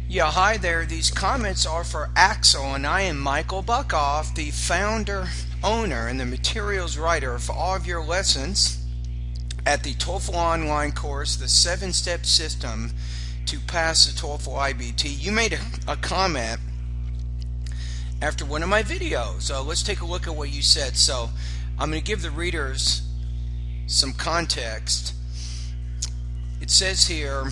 Yeah, hi there. These comments are for Axel, and I am Michael Buckoff, the founder, owner, and the materials writer for all of your lessons at the TOEFL online course, the 7-step system to pass the TOEFL IBT. You made a comment after one of my videos. So let's take a look at what you said. So I'm going to give the readers some context. It says here,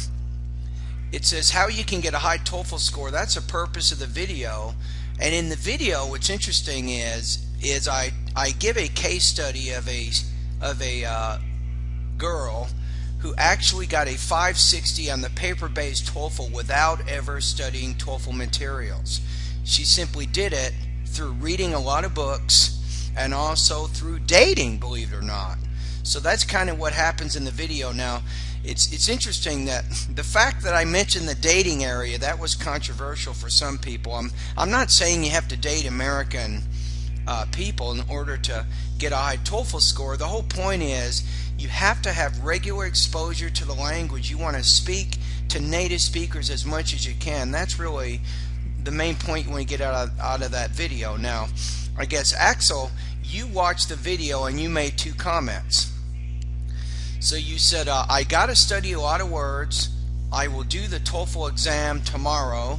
how you can get a high TOEFL score. That's the purpose of the video. And in the video, what's interesting is I give a case study of a girl who actually got a 560 on the paper-based TOEFL without ever studying TOEFL materials. She simply did it through reading a lot of books and also through dating, believe it or not. So that's kind of what happens in the video. Now, it's interesting that the fact that I mentioned the dating area, that was controversial for some people. I'm not saying you have to date American people in order to get a high TOEFL score. The whole point is you have to have regular exposure to the language. You want to speak to native speakers as much as you can. That's really the main point you want to get out of that video. Now, I guess Axel, you watched the video and you made two comments. So you said, I got to study a lot of words. I will do the TOEFL exam tomorrow.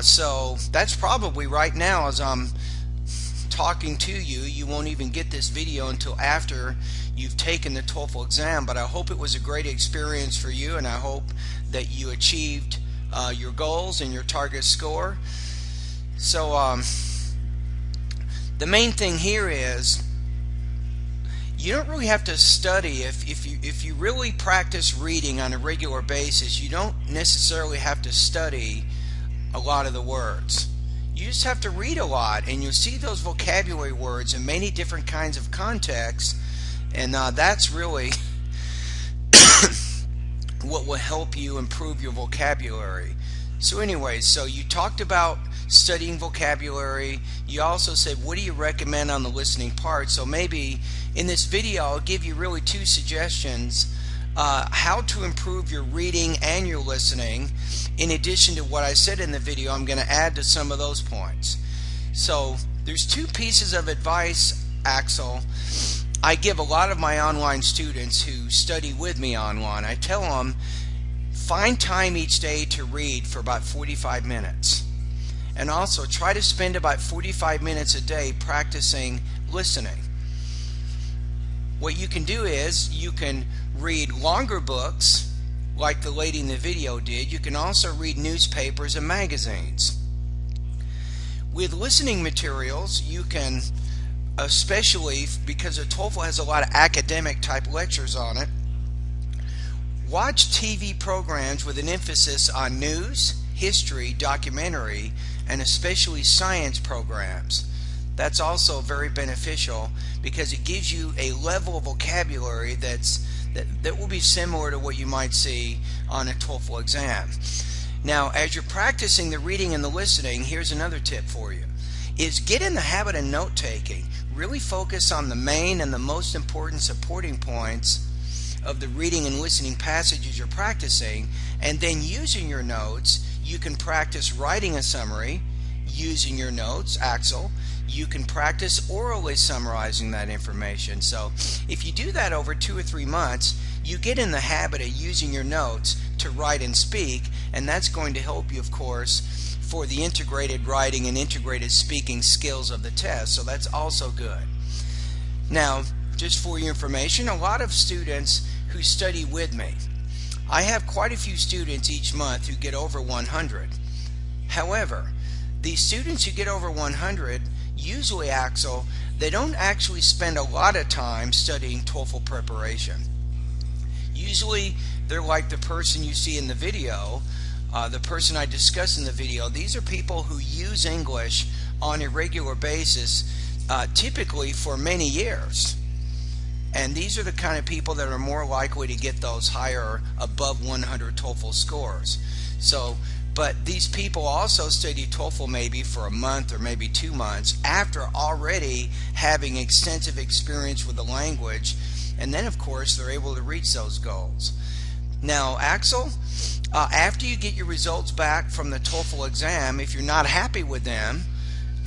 So that's probably right now as I'm talking to you. You won't even get this video until after you've taken the TOEFL exam. But I hope it was a great experience for you, and I hope that you achieved your goals and your target score. So the main thing here is you don't really have to study. If you really practice reading on a regular basis, you don't necessarily have to study a lot of the words. You just have to read a lot, and you'll see those vocabulary words in many different kinds of contexts, and that's really what will help you improve your vocabulary. So anyways, so you talked about studying vocabulary. You also said, what do you recommend on the listening part? So maybe in this video I'll give you really two suggestions how to improve your reading and your listening. In addition to what I said in the video, I'm going to add to some of those points. So there's two pieces of advice, Axel, I give a lot of my online students who study with me online. I tell them, find time each day to read for about 45 minutes. And also try to spend about 45 minutes a day practicing listening. What you can do is you can read longer books like the lady in the video did. You can also read newspapers and magazines. With listening materials, you can, especially because the TOEFL has a lot of academic type lectures on it, watch TV programs with an emphasis on news, history, documentary, and especially science programs. That's also very beneficial because it gives you a level of vocabulary that will be similar to what you might see on a TOEFL exam. Now, as you're practicing the reading and the listening, here's another tip for you, is get in the habit of note-taking. Really focus on the main and the most important supporting points of the reading and listening passages you're practicing, and then using your notes, you can practice writing a summary using your notes, Axel. You can practice orally summarizing that information. So if you do that over 2 or 3 months, you get in the habit of using your notes to write and speak, and that's going to help you, of course, for the integrated writing and integrated speaking skills of the test. So that's also good. Now, just for your information, a lot of students who study with me, I have quite a few students each month who get over 100. However, these students who get over 100, usually, Axel, they don't actually spend a lot of time studying TOEFL preparation. Usually they're like the person you see in the video, the person I discussed in the video. These are people who use English on a regular basis, typically for many years. And these are the kind of people that are more likely to get those higher, above 100 TOEFL scores. So, but these people also study TOEFL maybe for a month or maybe 2 months after already having extensive experience with the language, and then of course they're able to reach those goals. Now, Axel, After you get your results back from the TOEFL exam, if you're not happy with them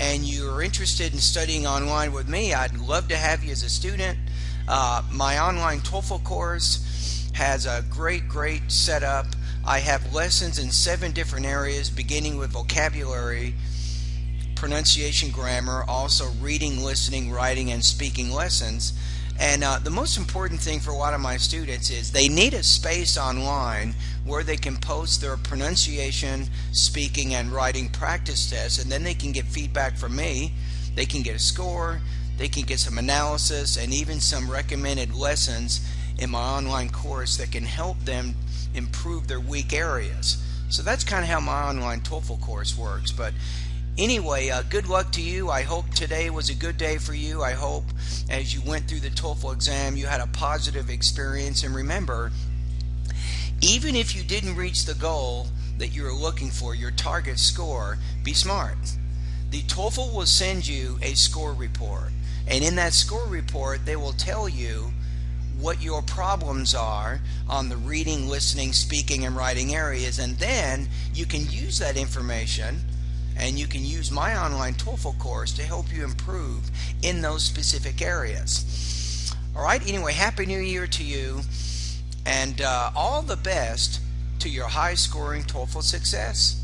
and you're interested in studying online with me, I'd love to have you as a student. My online TOEFL course has a great setup. I have lessons in 7 different areas, beginning with vocabulary, pronunciation, grammar, also reading, listening, writing, and speaking lessons. And the most important thing for a lot of my students is they need a space online where they can post their pronunciation, speaking, and writing practice tests, and then they can get feedback from me. They can get a score, they can get some analysis, and even some recommended lessons in my online course that can help them improve their weak areas. So that's kind of how my online TOEFL course works. But anyway, good luck to you. I hope today was a good day for you. I hope as you went through the TOEFL exam you had a positive experience. And remember, even if you didn't reach the goal that you were looking for, your target score, be smart. The TOEFL will send you a score report, and in that score report they will tell you what your problems are on the reading, listening, speaking, and writing areas, and then you can use that information and you can use my online TOEFL course to help you improve in those specific areas. Alright, anyway, Happy New Year to you, and all the best to your high scoring TOEFL success.